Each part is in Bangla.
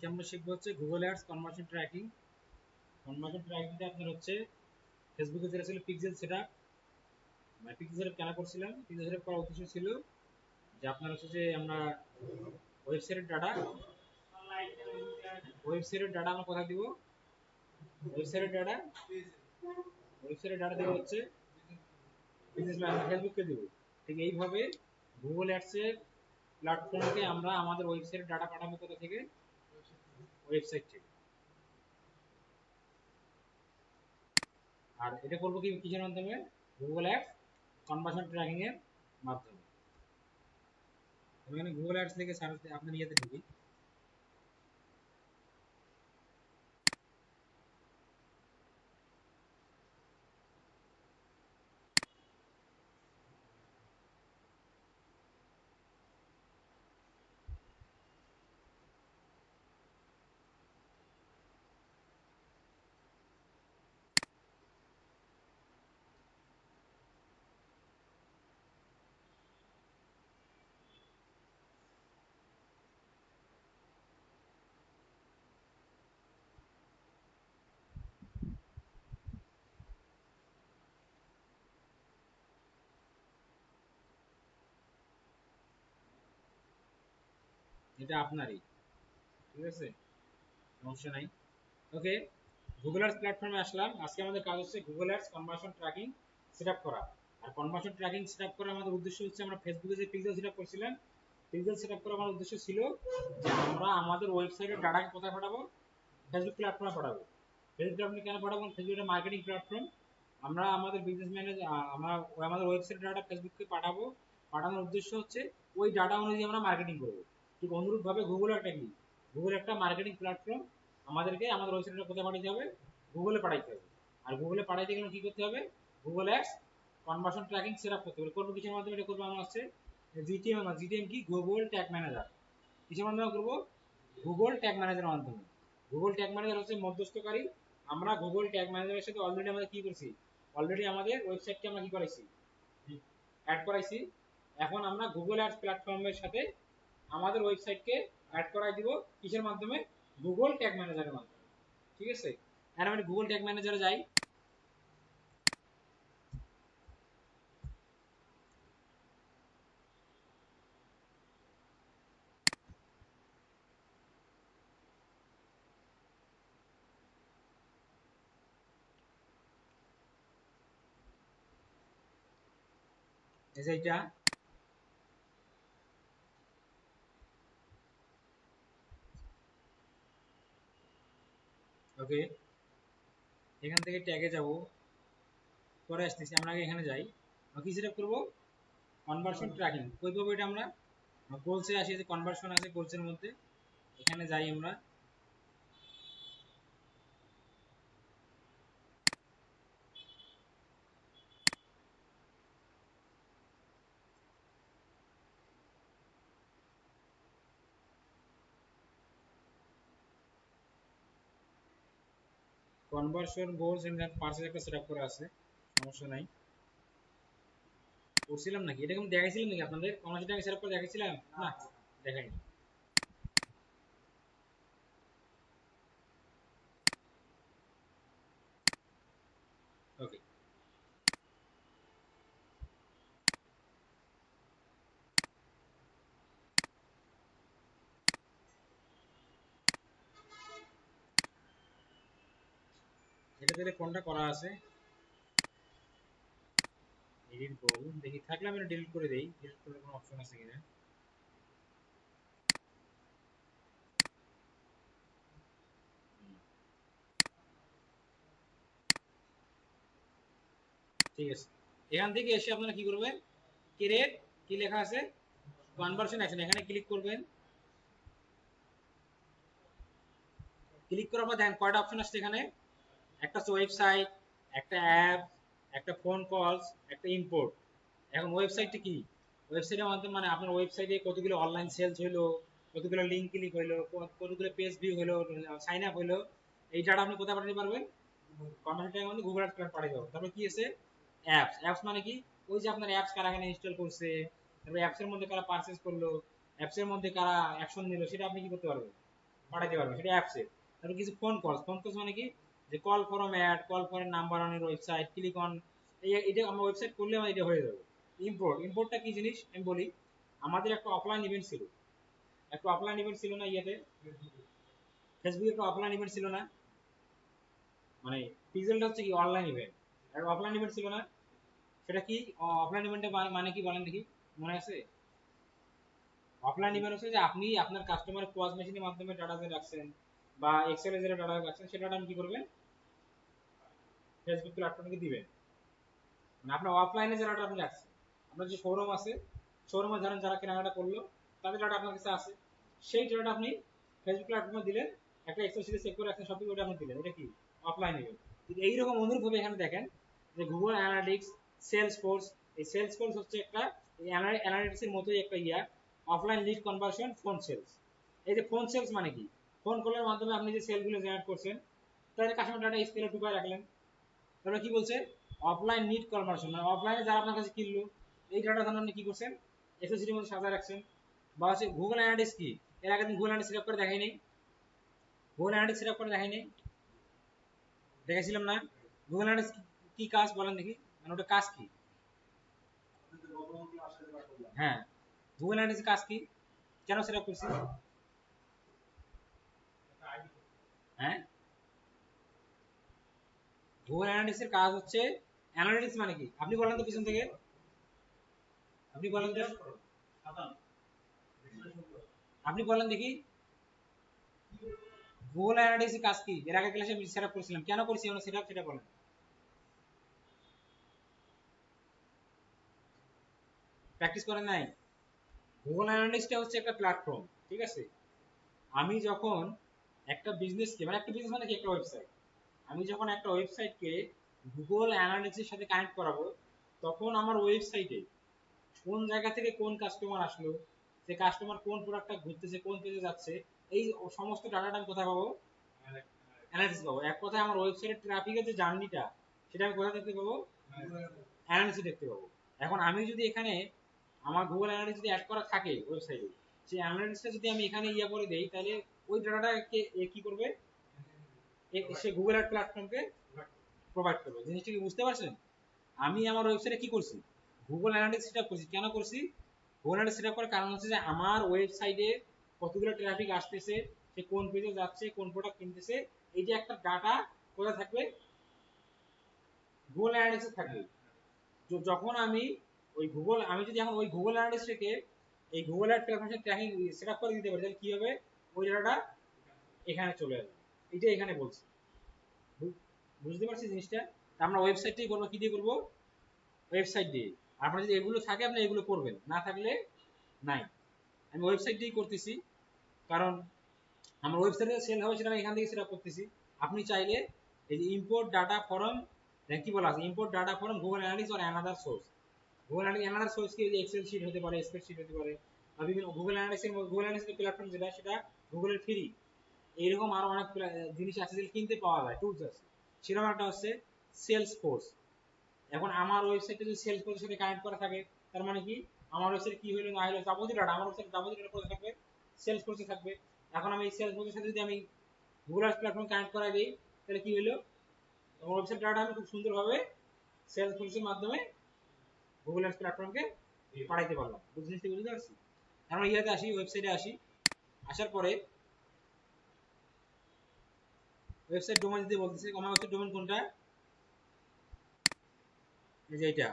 আজকে আমরা শিখবো হচ্ছে Google ads conversion tracking. Conversion ট্র্যাকিংটা আপনার হচ্ছে ফেসবুকে যেটা ছিল পিক্সেল সেটআপ, মানে পিক্সেল সেটআপ কেন করছিলাম, পিক্সেল সেটআপ করার উদ্দেশ্য ছিল যে আপনার হচ্ছে যে আমরা ওয়েবসাইটের ডাটা আমরা কোথায় দিব, ওয়েবসাইটের ডাটা দেবো হচ্ছে ফেসবুককে দিব। ঠিক এইভাবে গুগল অ্যাডস এর প্ল্যাটফর্মকে আমরা আমাদের ওয়েবসাইটের ডাটা পাঠাবো কোথা থেকে, ওয়েবসাইট থেকে। আর এটা করবো কি কিসের মাধ্যমে, গুগল অ্যাডস কনভার্সন ট্র্যাকিং এর মাধ্যমে। এখানে গুগল অ্যাডস থেকে সার্চ আপনার ইয়েতে ঢুকি, এটা আপনারই, ঠিক আছে, সমস্যা নাই। ওকে, গুগল অ্যাডস প্ল্যাটফর্মে আসলাম। আজকে আমাদের কাজ হচ্ছে Google ads conversion tracking setup করা। আর কনভার্সন ট্র্যাকিং সেটআপ করার আমাদের উদ্দেশ্য হচ্ছে, আমরা ফেসবুকে যে পিক্সেল সেটআপ করছিলাম, পিক্সেল সেটআপ করার আমার উদ্দেশ্য ছিল যে আমরা আমাদের ওয়েবসাইটের ডাটাকে কোথায় পাঠাবো, ফেসবুক প্ল্যাটফর্মে পাঠাবো। ফেসবুক প্ল্যাটফর্মে কেন পাঠাবো, ফেসবুক একটা মার্কেটিং প্ল্যাটফর্ম। আমরা আমাদের বিজনেস ম্যানেজ আমরা আমাদের ওয়েবসাইট ডাটা ফেসবুককে পাঠাবো। পাঠানোর উদ্দেশ্য হচ্ছে ওই ডাটা অনুযায়ী আমরা মার্কেটিং করবো। ঠিক অনুরূপভাবে গুগল একটা কি, গুগল একটা মার্কেটিং প্ল্যাটফর্ম। আমাদেরকে আমাদের ওয়েবসাইটটা কোথায় পাঠাতে হবে, গুগলে পাঠাইতে হবে। আর গুগলে পাঠাইতে গেলে কি করতে হবে, Google ads conversion tracking setup করতে হবে। করবো কিসের মাধ্যমে, এটা করবো আমরা হচ্ছে জিটিএম। জিটিএম কি, গুগল ট্যাগ ম্যানেজার। কিসের মাধ্যমে করবো, গুগল ট্যাগ ম্যানেজারের মাধ্যমে। গুগল ট্যাগ ম্যানেজার হচ্ছে মধ্যস্থকারী। আমরা গুগল ট্যাগ ম্যানেজারের সাথে অলরেডি আমাদের কি করছি, অলরেডি আমাদের ওয়েবসাইটকে আমরা কি করাইছি, অ্যাড করাইছি। এখন আমরা গুগল অ্যাডস প্ল্যাটফর্মের সাথে আমাদের ওয়েবসাইটকে অ্যাড করাই দিব কিসের মাধ্যমে, গুগল ট্যাগ ম্যানেজারের মাধ্যমে। ঠিক আছে, আর আমি গুগল ট্যাগ ম্যানেজারে যাই। এই যে এটা, ওকে, এখান থেকে ট্যাগে যাব, পরে আসতেছি। আমরা আগে এখানে যাই, কি সেটআপ করব, কনভার্সন ট্র্যাকিং। কই পাবো এটা, আমরা গোলসে আসি, যে কনভার্সন আছে গোলসের মধ্যে, এখানে যাই আমরা। কনভার্সন গোলস এন্ড পার্সেল একটা সেটআপ করা আছে, সমস্যা নাই। করছিলাম নাকি এটা, আমি দেখাইছিলাম নাকি আপনাদের কনভার্সন ট্র্যাকিং সেটআপ করে দেখাইছিলাম না, দেখাইনি। ওকে, এটা তাহলে কোনটা করা আছে, এডিট গোল দেখি, থাকলে আমি ডিলিট করে দেই, ডিলিট করার কোনো অপশন আছে কিনা। ঠিক আছে, এখান থেকে এসে আপনারা কি করবেন, ক্রিয়েট, কি লেখা আছে, কনভার্সন অ্যাকশন, এখানে ক্লিক করবেন। ক্লিক করার পর দেখেন কয়টা অপশন আসছে এখানে, একটা হচ্ছে ওয়েবসাইট, একটা অ্যাপ, একটা ফোন কলস, একটা ইম্পোর্ট। এখন ওয়েবসাইটটা কি, ওয়েবসাইটের মাধ্যমে মানে আপনার ওয়েবসাইটে কতগুলো অনলাইন সেলস হলো, কতগুলো লিঙ্ক ক্লিক হলো, কতগুলো পেজ ভিউ হলো, সাইন আপ হলো, এই ডাটা আপনি কোথায় পাঠাতে পারবেন, কনভার্সন মধ্যে গুগল অ্যাডস পাঠিয়ে দেবো। তারপর কি আছে, অ্যাপস। অ্যাপস মানে কি, ওই যে আপনার অ্যাপস কারা এখানে ইনস্টল করছে, তারপর অ্যাপসের মধ্যে কারা পারচেজ করলো, অ্যাপসের মধ্যে কারা অ্যাকশন নিল, সেটা আপনি কি করতে পারবেন, পাঠাতে পারবেন, সেটা অ্যাপসে। তারপর কিছু ফোন কলস মানে কি, যে call from ad, call for number on your website, click on, এটা আমরা ওয়েবসাইট করলে আমার এটা হয়ে যাবে। ইম্পোর্টটা কি জিনিস আমি বলি। আমাদের একটা অফলাইন ইভেন্ট ছিল, না ইয়েতে, ফেসবুকে একটা অফলাইন ইভেন্ট ছিল না, মানে পিক্সেলটা হচ্ছে কি অনলাইন ইভেন্ট, আর অফলাইন ইভেন্ট ছিল না। সেটা কি অফলাইন ইভেন্টে মানে কি বলেন দেখি, মনে আছে? অফলাইন ইভেন্ট হচ্ছে যে আপনি আপনার কাস্টমার পোয়াজ মেশিনের মাধ্যমে ডাটা যে রাখছেন বা এক্সেল এর যে ডাটা রাখছেন, সেটা আপনি কি করবেন, ফেসবুক প্ল্যাটফর্মে দিবেন। মানে আপনার অফলাইনে যে ডাটা আপনি রাখছেন, আপনার যে শোরুম আছে, শোরুমে যারা কেনাকাটা করলো তাদের ডাটা আপনার কাছে আছে, সেই ডাটা আপনি ফেসবুক প্ল্যাটফর্মে দিলেন, একটা এক্সেল শিটে সেভ করে রাখছেন সব কিছু, ওটা আপনি দিলেন, এটা কি অফলাইন ইভেন্ট। কিন্তু এইরকম অনুরূপভাবে এখানে দেখেন যে গুগল অ্যানালিটিক্স, সেলস ফোর্স, এই সেলস ফোর্স হচ্ছে একটা অ্যানালিটিক্স এর মতোই একটা offline lead conversion, phone sales. এই যে ফোন সেলস মানে কি, ফোন কলের মাধ্যমে আপনি যে সেলগুলো জেনারেট করছেন, তাদের কাস্টমার ডাটা স্কেলে ঢুকায় রাখলেন। তারপরে কি বলছে, অফলাইন নিড কনভার্সন, মানে অফলাইনে যারা আপনার কাছে কিনলো, এই ডাটা ধরুন আপনি কি করছেন, এসএসসির মধ্যে সাজায় রাখছেন। বা হচ্ছে গুগল অ্যানালিটিক্স কি, এর আগে দিন গুগল অ্যানালিটিক্স সেট আপ করে দেখাই নেই, গুগল অ্যানালিটিক্স সেট আপ করে দেখাই নেই, দেখেছিলাম না? গুগল অ্যানালিটিক্স কি কাজ বলেন দেখি, মানে ওটা কাজ কি? হ্যাঁ, গুগল অ্যানালিটিক্স কাজ কি, কেন সেট আপ করছি? হ্যাঁ, গুগল অ্যানালিটিক্স এর কাজ হচ্ছে, অ্যানালিটিক্স মানে কি আপনি বলেন তো পিছন থেকে, আপনি বলেন তো, আপনি বলেন দেখি গুগল অ্যানালিটিক্স এর কাজ কি, এর আগে ক্লাসে আমি সেটআপ করেছিলাম, কেন করছি আমরা সেটআপ, সেটা বলেন। প্র্যাকটিস করেন নাই? গুগল অ্যানালিটিক্সটা হচ্ছে একটা প্ল্যাটফর্ম, ঠিক আছে? আমি যখন একটা বিজনেসকে, মানে একটা বিজনেস মানে কি, একটা ওয়েবসাইট, আমি যখন একটা ওয়েবসাইটকে গুগল অ্যানালিটিক্সের সাথে কানেক্ট করাবো, তখন আমার ওয়েবসাইটে কোন জায়গা থেকে কোন কাস্টমার আসলো, সে কাস্টমার কোন প্রোডাক্টটা ঘুরতেছে, কোন পেজে যাচ্ছে, এই সমস্ত ডাটাটা আমি কোথায় পাবো, অ্যানালিসিস পাবো। এক কথায় আমার ওয়েবসাইটের ট্রাফিকের যে জার্নিটা, সেটা আমি কোথায় দেখতে পাবো, অ্যানালিসিস দেখতে পাবো। এখন আমি যদি এখানে আমার গুগল অ্যানালিটিক্স যদি অ্যাড করা থাকে ওয়েবসাইটে, সেই অ্যানালিটিক্সটা যদি আমি এখানে করে দেই, তাহলে ওই ডাটাটা কি করবে, সে গুগল অ্যাড প্ল্যাটফর্মকে প্রোভাইড করবে। জিনিসটা কি বুঝতে পারছেন? আমি আমার ওয়েবসাইটে কি করছি, গুগল অ্যানালিটিক্স সেটআপ করছি। কেন করছি? গুগল অ্যানালিটিক্স সেটআপ করার কারণ হচ্ছে যে আমার ওয়েবসাইটে কতগুলো ট্রাফিক আসতেছে, সে কোন পেজে যাচ্ছে, কোন প্রোডাক্ট কিনতেছে, এই যে একটা ডাটা কোথায় থাকবে, গুগল অ্যানালিটিক্সে থাকবে। যখন আমি আমি যদি এখন ওই গুগল অ্যানালিটিক্স থেকে এই গুগল অ্যাড প্ল্যাটফর্মে ট্র্যাকিং সেটআপ করে দিতে পারি, তাহলে কি হবে, ওই ডাটাটা এখানে চলে আসবে। এটা এখানে বলছি, বুঝতে পারছি জিনিসটা? আমরা ওয়েবসাইটটাই করবো, কি দিয়ে করবো, ওয়েবসাইট দিয়ে। আপনার যদি এগুলো থাকে আপনি এগুলো করবেন, না থাকলে নাই। আমি ওয়েবসাইট দিয়েই করতেছি, কারণ আমার ওয়েবসাইটে সেল হবে সেটা আমি এখান থেকে সেট আপ করতেছি। আপনি চাইলে এই যে ইম্পোর্ট ডাটা ফরম, কি বলা আছে, import data form Google analytics or another source. Google analytics another source কি, এক্সেল শিট হতে পারে, স্প্রেডশিট হতে পারে, বা বিভিন্ন গুগল অ্যানালিটিক্স প্ল্যাটফর্ম সেটা গুগলের ফ্রি। এইরকম আরো অনেক জিনিস আছে যেগুলো কিনতে পাওয়া যায়, টুলস আছে। সেরকম একটা হচ্ছে সেলস ফোর্স। এখন আমার ওয়েবসাইটে যদি সেলস ফোর্সের সাথে কানেক্ট করা থাকে, তার মানে কি, আমার ওয়েবসাইট কি হলো না হলো যাবতীয় ডাটা আমার ওয়েবসাইট যাবতীয় ডাটা কোথায় থাকবে, সেলস ফোর্সে থাকবে। এখন আমি এই সেলস ফোর্সের সাথে যদি আমি গুগল আর্টস প্ল্যাটফর্ম কানেক্ট করাই দিই, তাহলে কি হলো, আমার ওয়েবসাইট ডাটা আমি খুব সুন্দরভাবে সেলস ফোর্সের মাধ্যমে গুগল আর্টস প্ল্যাটফর্মকে পাঠাইতে পারলাম। জিনিসটা বুঝতে পারছি? আমরা ইয়াতে আসি, ওয়েবসাইটে আসি, আসার পরে ওয়েবসাইট ডোমেন দিতে বলতেছে। আমার ওয়েবসাইট ডোমেন কোনটা, এই যে এটা,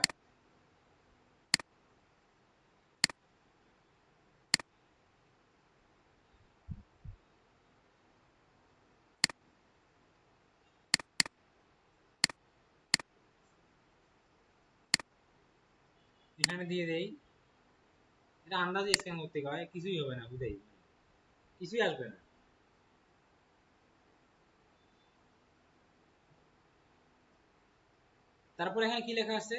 এখানে দিয়ে দেই। এটা আন্দাজে স্ক্যান করতে হয়, কিছুই হবে না, বুঝেই কিছুই আসবে না। তারপরে এখানে কি লেখা আছে,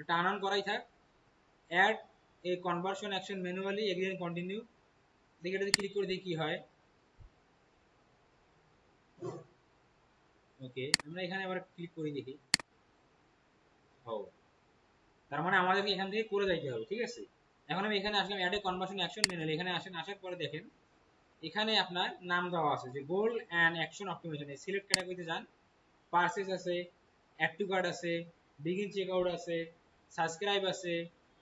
টার্ন অন করাই থাক, add a conversion action manually, agree and continue. দেখি এটাতে ক্লিক করে দেখি কি হয়। ওকে, আমরা এখানে আবার ক্লিক করি দেখি। ও, তার মানে আমাদেরকে এখান থেকে করে যাইতে হবে, ঠিক আছে? এখন আমি এখানে আসলাম, add a conversion action manually, এখানে আসেন, আসার পরে দেখেন এখানে আপনার নাম দেওয়া আছে যে গোল অ্যান্ড অ্যাকশন অপটিমাইজেশন। এই সিলেক্ট ক্যাটাগরিতে যান, পারচেজ আছে, অ্যাড টু কার্ট আছে, বিগিন চেকআউট আছে, সাবস্ক্রাইব আছে।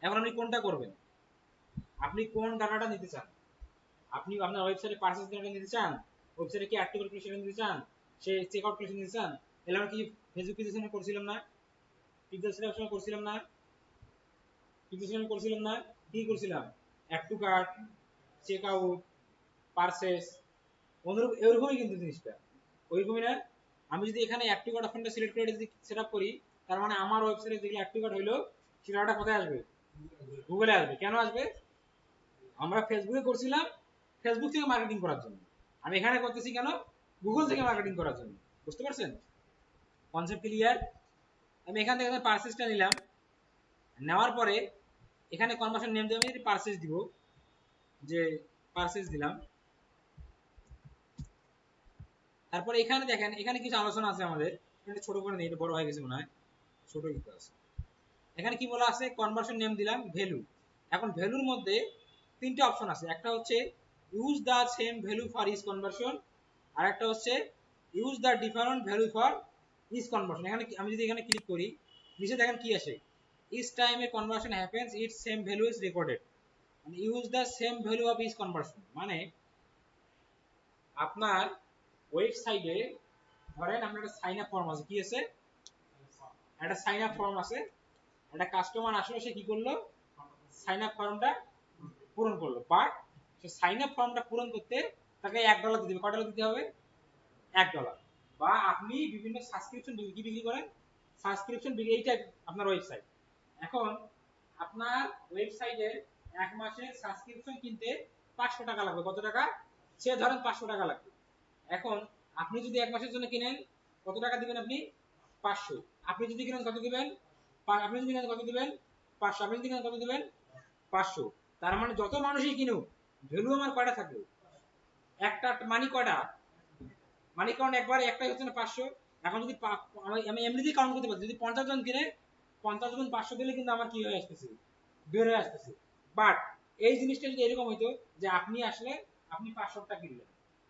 এখন আপনি কোনটা করবেন, আপনি কোন ডাটাটা নিতে চান? আপনি আপনার ওয়েবসাইটে পারচেজ ডাটা নিতে চান, ওয়েবসাইটে কি অ্যাড টু কার্ট কালেকশন নিতে চান, সে চেকআউট কালেকশন নিতে চান? এগুলো আমরা কি ফেসবুক পেজে করছিলাম না, পিক্সেল সিলেকশন করছিলাম না, পিক্সেল করছিলাম না, কি করছিলাম? Add to cart, checkout, purchase, অনুরূপ এরকমই কিন্তু জিনিসটা ওইরকমই না। আমি যদি এখানে অ্যাড টু কার্ট অপশনটা সিলেক্ট করে যদি সেটআপ করি, তার মানে আমার ওয়েবসাইটে যেগুলো অ্যাড টু কার্ট হইলো সেটা কোথায় আসবে? গুগলে আসবে। কেন আসবে? আমরা ফেসবুকে করছিলাম ফেসবুক থেকে মার্কেটিং করার জন্য, আমি এখানে করতেছি কেন? গুগল থেকে মার্কেটিং করার জন্য। বুঝতে পারছেন কনসেপ্ট ক্লিয়ার? আমি এখান থেকে পারচেজটা নিলাম, নেওয়ার পরে এখানে কনভার্সন নেম দিয়ে আমি পারচেজ দিব, যে পারচেজ দিলাম। তারপরে এখানে দেখেন এখানে কিছু আলোচনা আছে আমাদের, এটা ছোট করে নেই, এটা বড় হয়ে গেছে মনে হয়, ছোট কিছু আছে। এখানে কি বলা আছে? কনভার্সন নেম দিলাম ভ্যালু। এখন ভ্যালুর মধ্যে তিনটা অপশন আছে, একটা হচ্ছে use the same value for each conversion, আর একটা হচ্ছে use the different value for each conversion. এখানে আমি যদি এখানে ক্লিক করি, নিচে দেখেন কি আসে, each time a conversion happens it same value is recorded, মানে use the same value of each conversion. মানে আপনার ওয়েবসাইটে ধরেন আপনার একটা সাইন আপ ফর্ম আছে, কি আছে? একটা সাইন আপ ফর্ম আছে, একটা কাস্টমার আসলে সে কি করলো, সাইন আপ ফর্মটা পূরণ করলো, বাট সে সাইন আপ ফর্মটা পূরণ করতে তাকে $1 দিতে হবে। কয় ডলার দিতে হবে? $1। বা আপনি বিভিন্ন সাবস্ক্রিপশন কি বিক্রি করেন, সাবস্ক্রিপশন বিক্রি, এইটা আপনার ওয়েবসাইট। এখন আপনার ওয়েবসাইটের এক মাসের সাবস্ক্রিপশন কিনতে 500 টাকা লাগবে। কত টাকা? সে ধরেন 500 টাকা লাগবে। এখন আপনি যদি এক মাসের জন্য কিনেন, কত টাকা দিবেন আপনি? 500। আপনি যদি কিনেন কত দিবেন? আপনি যদি কিনেন কত দিবেন? 500। আপনি যদি কিনেন কত দিবেন? 500। তার মানে যত মানুষই কিনুক, ভ্যালু আমার কয়টা থাকবে? একটা। মানি কয়টা? মানি কাউন্ট একবার একটাই হচ্ছে না, 500। এখন যদি আমি এমনিতেই কাউন্ট করতে পারি, যদি 50 জন কিনে 50 গুণ 500 দিলে কিন্তু আমার কি হয়ে আসতেছে? বের হয়ে আসতেছে। বাট এই জিনিসটা যদি এরকম হইতো যে আপনি আসলে আপনি 500টা কিনলেন,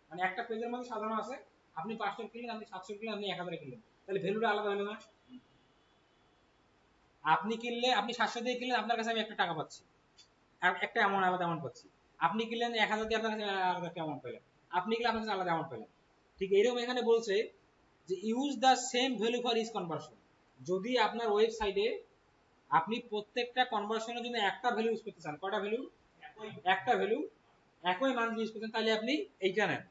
মানে একটা পেজের মধ্যে সাজানো আছে, আপনি 500 কিনলেন, আপনি 700 কিনলেন, আপনি 1000 কিনলেন, তাহলে ভ্যালুটা আলাদা হলো না? আপনি কিনলে আপনি 700 দিয়ে কিনলেন, আপনার কাছে আমি একটা টাকা পাচ্ছি, আর একটা অ্যামাউন্ট আলাদা অ্যামাউন্ট পাচ্ছি। আপনি কিনলেন 1000 দিয়ে, আপনার কাছে আলাদা একটা অ্যামাউন্ট পেলেন। আপনি কিনলে আপনার কাছে আলাদা অ্যামাউন্ট পেলেন। ঠিক এরকম এখানে বলছে যে use the same value for each conversion. যদি আপনার ওয়েবসাইটে আপনি প্রত্যেকটা কনভার্সনের জন্য একটা ভ্যালু ইউজ করতে চান, কয়টা ভ্যালু? একটা ভ্যালু, একই মান ইউজ করতেন, তাহলে আপনি এইটা নেন।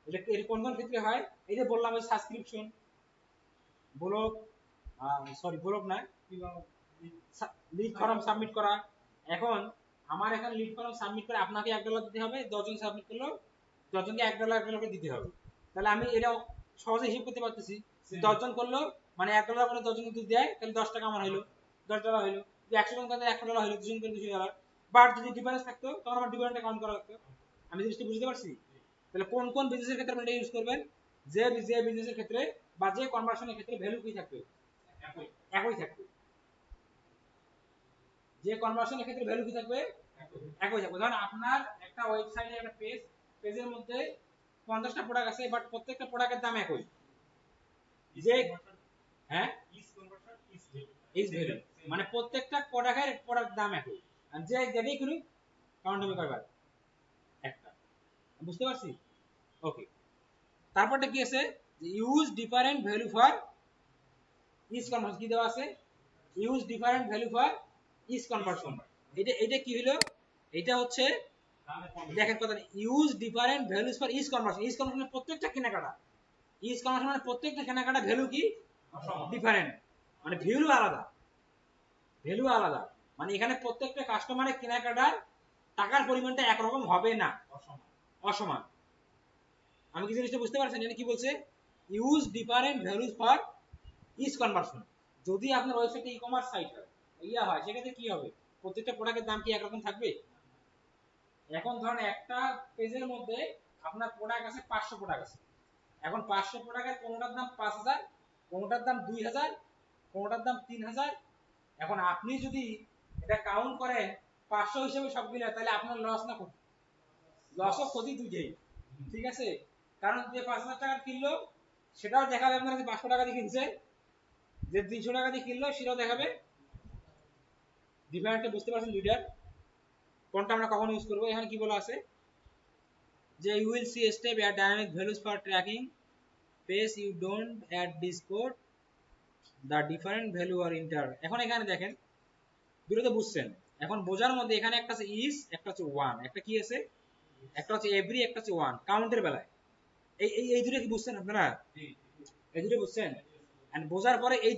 এটা কোন কোন ক্ষেত্রে হয়? এই যে বললাম ওই সাবস্ক্রিপশন, ব্লগ, সরি ব্লগ না, লিড ফর্ম সাবমিট করা। এখন আমার এখানে লিড ফর্ম সাবমিট করে আপনাকে $1 দিতে হবে, 10 জন সাবমিট করলো 10 জনকে $1 করে দিতে হবে। তাহলে আমি এটা সহজে হিসাব করতে পারতেছি, 10 জন করলো মানে $1 করে 10 জন যদি দেয়, তাহলে 10 টাকা আমার হইলো, $10 হইলো। যদি 100 জন করে $100 হইলো, 2 জন করে $200। বাট যদি ডিফারেন্স থাকতো তখন আমার ডিফারেন্সটা কাউন্ট করা লাগতো। আমি জিনিসটা বুঝতে পারছি? তাহলে কোন কোন বিজনেসের ক্ষেত্রে আপনি এটা ইউজ করবেন? যে বিজনেসের ক্ষেত্রে বা যে কনভার্সনের ক্ষেত্রে ভ্যালু কি থাকবে? একই থাকবে। যে কনভার্সনের ক্ষেত্রে ভ্যালু কি থাকবে? একই থাকবে। ধরেন আপনার একটা ওয়েবসাইটে একটা পেজের মধ্যে 50টা প্রোডাক্ট আছে, বাট প্রত্যেকটা প্রোডাক্টের দাম একই। যে হ্যাঁ, ইজ ভ্যালু, মানে প্রত্যেকটা প্রোডাক্ট দাম একই, আর যে যেটাই কিনুক কাউন্ট হবে কয়বার? একটা। বুঝতে পারছি? ওকে। তারপরটা কি আছে? Use different value for each conversion. কি দেওয়া আছে? Use different value for each conversion. এটা কি হলো? এটা হচ্ছে দেখেন কথা, use different values for each conversion. Each conversion প্রত্যেকটা কেনাকাটা, ইচ কনভার্সন মানে প্রত্যেকটা কেনাকাটা ভ্যালু কি ডিফারেন্ট, মানে ভ্যালু আলাদা, ভ্যালু আলাদা। মানে এখানে প্রত্যেকটা কাস্টমারের কেনাকাটার টাকার পরিমাণটা একরকম হবে না, অসমান। আমি কি জিনিসটা বুঝতে পারছেন? এটা কি বলছে? Use different values for each conversion. যদি আপনার ওয়েবসাইটে ই-কমার্স সাইট হয়, হয়, সেক্ষেত্রে কি হবে? প্রত্যেকটা প্রোডাক্টের দাম কি একরকম থাকবে? এখন ধরেন একটা পেজের মধ্যে আপনার প্রোডাক্ট আছে 500 প্রোডাক্ট আছে। এখন 500 প্রোডাক্টের কোনটার দাম 5000, কোনটার দাম 2000, কোনটার দাম 3000। এখন আপনি যদি এটা কাউন্ট করেন 500 হিসেবে সবগুলো, তাহলে আপনার লস না ক্ষতি? লস ও ক্ষতি দুইটাই, ঠিক আছে? কারণ যে 5,000 টাকা কিনলো সেটাও দেখাবে আপনার যে 500 টাকা দিয়ে কিনছে, যে 300 টাকা দিয়ে কিনলো সেটাও দেখাবে। ডিফারেন্সটা বুঝতে পারছেন দুইটার? কোনটা আমরা কখন ইউজ করবো? এখানে কি বলা আছে যে you will see step at dynamic values for tracking page you don't at this code the different value আর ইন্টার। এখন এখানে দেখেন দুটো তো বুঝছেন, এখন বোঝার মধ্যে এখানে একটা আছে ইজ, একটা হচ্ছে ওয়ান, একটা কি আছে, একটা হচ্ছে এভরি, একটা হচ্ছে ওয়ান কাউন্টের বেলায়। এই এই এই দুটো কি বুঝছেন আপনারা? এই দুটো বুঝছেন? এন্ড বোঝার পরে এই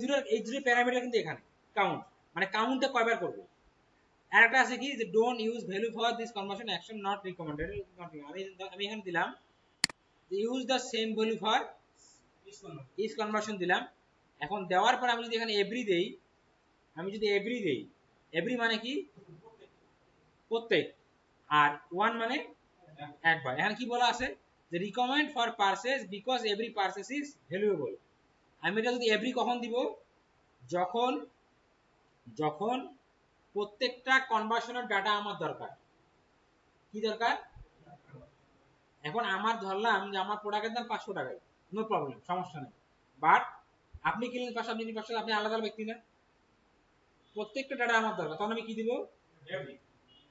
দুটো প্যারামিটার কিন্তু এখানে কাউন্ট, মানে কাউন্টে কয়বার করব। আর একটা আছে কি যে don't use value for this conversion action not recommended. আমি এখানে দিলাম যে use the same value for is conversion দিলাম। এখন দেওয়ার পর আমি যদি এখানে এভরি দেই, আমি যদি এভরি দেই, এভরি মানে কি প্রত্যেক, আর ওয়ান মানে একবার। এখানে কি বলা আছে যে recommend for purchase because every purchase is valuable. আমি এটা যদি এভরি কখন দিব, যখন যখন প্রত্যেকটা কনভার্সনের ডাটা আমার দরকার। কি দরকার? এখন আমার ধরলাম যে আমার প্রোডাক্টের দাম 500 টাকায়, নো প্রবলেম, সমস্যা নেই। বাট আপনি কিনলেন 500, আপনি 500, আপনি আলাদা ব্যক্তি না, প্রত্যেকটা ডাটা আমার দরকার, তখন আমি কি দিব?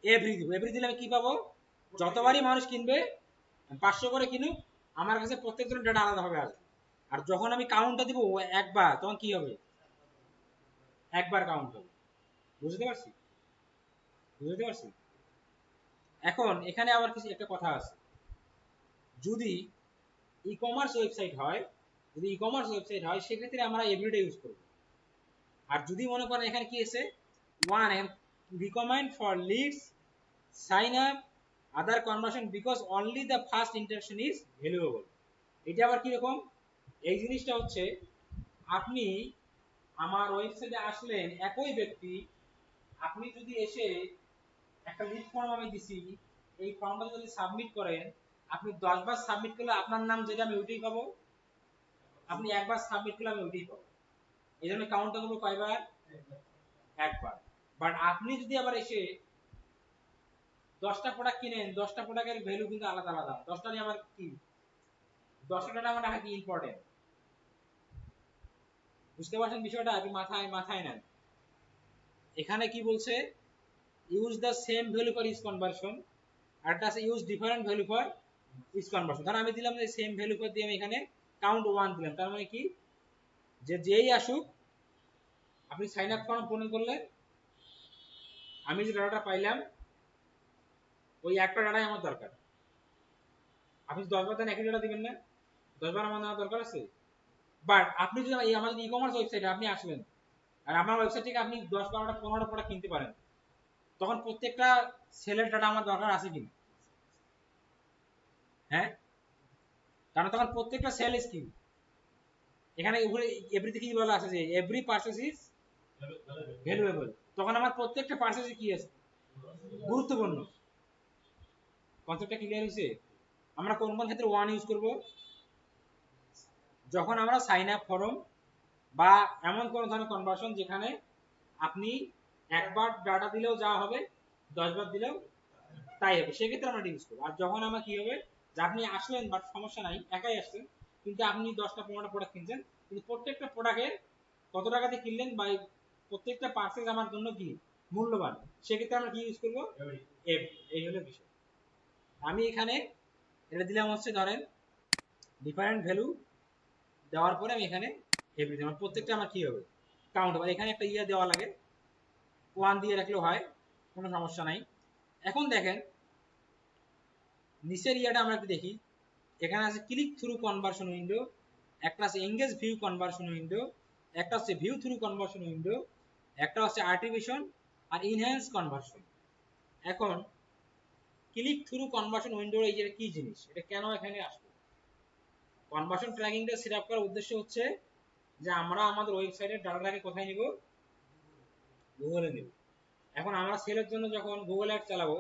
এভরি দিব। এভরি দিলে আমি কি পাবো? যতবারই মানুষ কিনবে 500 করে কিনুক, আমার কাছে প্রত্যেকজনের ডাটা আলাদা হবে আসবে। আর যখন আমি কাউন্টটা দিব একবার, তখন কি হবে? একবার কাউন্ট হবে। বুঝতে পারছি? বুঝতে পারছি? এখন এখানে আবার কিছু একটা কথা আছে, যদি ই কমার্স ওয়েবসাইট হয়, যদি ই কমার্স ওয়েবসাইট হয় সেক্ষেত্রে আমরা এভরিডে ইউজ করব। আর যদি মনে করেন এখানে কি আছে one, recommend for leads sign up other conversion because only the first interaction is valuable. এটা আবার কিরকম? এই জিনিসটা হচ্ছে আপনি আমার ওয়েবসাইটে আসলেন একই ব্যক্তি, আপনি যদি এসে একটা লিড ফর্ম আমি দিছি, এই ফর্মটা যদি সাবমিট করেন, আপনি 10 বার সাবমিট করলে আপনার নাম যেটা আমি ওইটাই পাবো, আপনি একবার সাবমিট করলে আমি ওইটাই পাবো। এই জন্য কাউন্টটা করবো কয়বার? একবার। বাট আপনি যদি আবার এসে 10টা প্রোডাক্ট কিনেন, 10টা প্রোডাক্টের ভ্যালু কিন্তু আলাদা আলাদা, 10টা নিয়ে আমার কি 10টা টাকা আমার টাকা কি ইম্পর্টেন্ট। বুঝতে পারছেন বিষয়টা? আপনি মাথায় মাথায় নেন। এখানে কি বলছে? Use the same value for each conversion, আর একটা আছে use different value for each conversion. ধর আমি দিলাম যে সেম ভ্যালু ফর দিয়ে আমি এখানে কাউন্ট 1 দিলাম, তার মানে কি যে যেই আসুক, আপনি সাইন আপ ফর্ম পূরণ করলে আমি যে ডাটাটা পাইলাম ওই একটা ডাটাই আমার দরকার। আপনি 10 বার দেন একই ডাটা দিবেন না? 10 বার আমার নেওয়ার দরকার আছে। বাট আপনি যদি আমাদের ই কমার্স ওয়েবসাইটে আপনি আসলেন, আর আমার ওয়েবসাইট থেকে আপনি 10, 12টা, 15টা প্রোডাক্ট কিনতে পারেন, তখন প্রত্যেকটা সেলের ডাটা আমার দরকার আছে কিনা? হ্যাঁ, কারণ তখন প্রত্যেকটা সেল ইজ কি, এখানে উপরে এভরিতে কি বলা আছে যে এভরি পারচেজ ইজ ভ্যালুয়েবল, তখন আমার প্রত্যেকটা পারচেজ কি আছে গুরুত্বপূর্ণ। কনসেপ্টটা ক্লিয়ার হয়েছে? আমরা কোন কোন ক্ষেত্রে ওয়ান ইউজ করব? যখন আমরা সাইন আপ ফর্ম বা এমন কোন ধরনের কনভার্সন যেখানে আপনি একবার ডাটা দিলেও যা হবে, 10 বার দিলেও তাই হবে, সেক্ষেত্রে আমরা ইউজ করবো। আর যখন আমার কি হবে যে আপনি আসলেন বাট সমস্যা নাই, একাই আসছেন, কিন্তু আপনি 10টা 15টা প্রোডাক্ট কিনছেন, কিন্তু প্রত্যেকটা প্রোডাক্টের কত টাকাতে কিনলেন বা প্রত্যেকটা পার্সেজ আমার জন্য কি মূল্যবান, সেক্ষেত্রে আমরা কি ইউজ করবো? এই হলো বিষয়। আমি এখানে এটা দিলাম হচ্ছে ধরেন ডিফারেন্ট ভ্যালু দেওয়ার পরে আমি এখানে এভরিথিং, আমার প্রত্যেকটা আমার কি হবে কাউন্ট হবে। এখানে একটা ইয়ে দেওয়া লাগে, 1 দিয়ে রাখলেও হয়, কোনো সমস্যা নাই। এখন দেখেন নিচের ইয়াটা আমরা একটু দেখি, এখানে আছে ক্লিক থ্রু কনভার্সন উইন্ডো, একটা আছে এঙ্গেজ ভিউ কনভার্সন উইন্ডো, একটা হচ্ছে ভিউ থ্রু কনভার্সন উইন্ডো, একটা হচ্ছে আর্টিফিশন আর ইনহ্যান্স কনভার্সন। এখন ক্লিক থ্রু কনভার্সন উইন্ডোর এই যে কি জিনিস, এটা কেন এখানে আসবে? কনভার্সন ট্র্যাকিংটা সেট আপ করার উদ্দেশ্য হচ্ছে যে আমরা আমাদের ওয়েবসাইটের ডাটাটাকে কোথায় নিব? গুগলে নিব। এখন আমরা সেলের জন্য যখন গুগল অ্যাড চালাবো,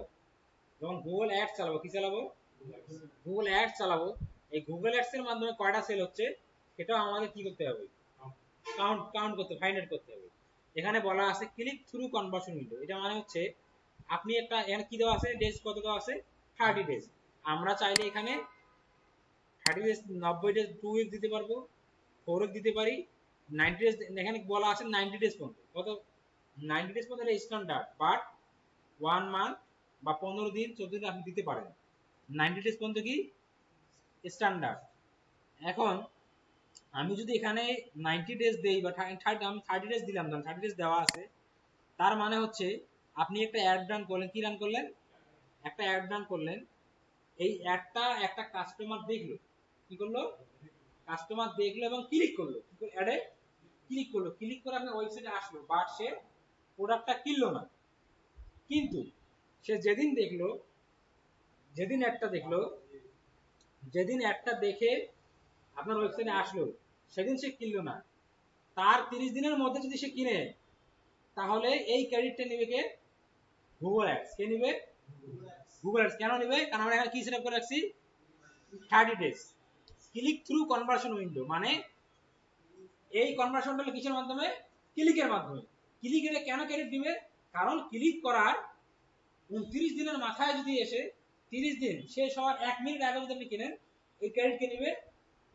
যখন গুগল অ্যাড চালাবো, কি চালাবো? গুগল অ্যাড চালাবো। এই গুগল অ্যাডস এর মাধ্যমে কয়টা সেল হচ্ছে সেটাও আমাদের কি করতে হবে? কাউন্ট করতে, ফাইন্ড আউট করতে হবে। এখানে বলা আছে ক্লিক থ্রু কনভার্সন উইন্ডো, এটা মানে হচ্ছে আপনি একটা এখানে কি দেওয়া আছে, ডেজ কত দেওয়া আছে? 30 ডেজ। আমরা চাইলে এখানে 30 ডেজ 90 ডেজ 2 উইক দিতে পারবো, 4 উইক দিতে পারি, 90 ডেজ এখানে বলা আছে 90 ডেজ পর্যন্ত। কত 90 ডেজ পর্যন্ত এটা স্ট্যান্ডার্ড, বাট 1 মান্থ বা 15 দিন 14 দিন আপনি দিতে পারেন। 90 ডেজ পর্যন্ত কি স্ট্যান্ডার্ড। এখন আমি যদি এখানে 90 ডেজ দেই বা 30 ডেজ দিলাম, 30 ডেজ দেওয়া আছে, তার মানে হচ্ছে আপনি একটা অ্যাড রান করলেন। কি রান করলেন? একটা অ্যাড রান করলেন। এই অ্যাডটা একটা কাস্টমার দেখলো, কি করলো? কাস্টমার দেখলো এবং ক্লিক করলো, অ্যাডে ক্লিক করলো, ক্লিক করে আপনার ওয়েবসাইটে আসলো, বাট সে প্রোডাক্টটা কিনলো না। কিন্তু সে যেদিন দেখলো, যেদিন অ্যাডটা দেখলো, যেদিন অ্যাডটা দেখে আপনার ওয়েবসাইটে আসলো, সেদিন সে কিনলো না। তার 30 দিনের মধ্যে যদি সে কিনে, তাহলে এই ক্রেডিটটা নেবে কে? Google ads. কে নেবে? Google ads. কেন নেবে? কারণ আমরা এখানে কি সেট আপ করে রাখছি? 30 days click through conversion window. মানে এই কনভার্সনটা হলো কিসের মাধ্যমে? ক্লিকের মাধ্যমে। ক্লিক এটা কেন ক্রেডিট দিবে? কারণ ক্লিক করার 29 দিনের মাথায় যদি এসে 30 দিন শেষ হওয়ার 1 মিনিট আগে যদি আপনি কিনেন, এই ক্রেডিট কে নেবে?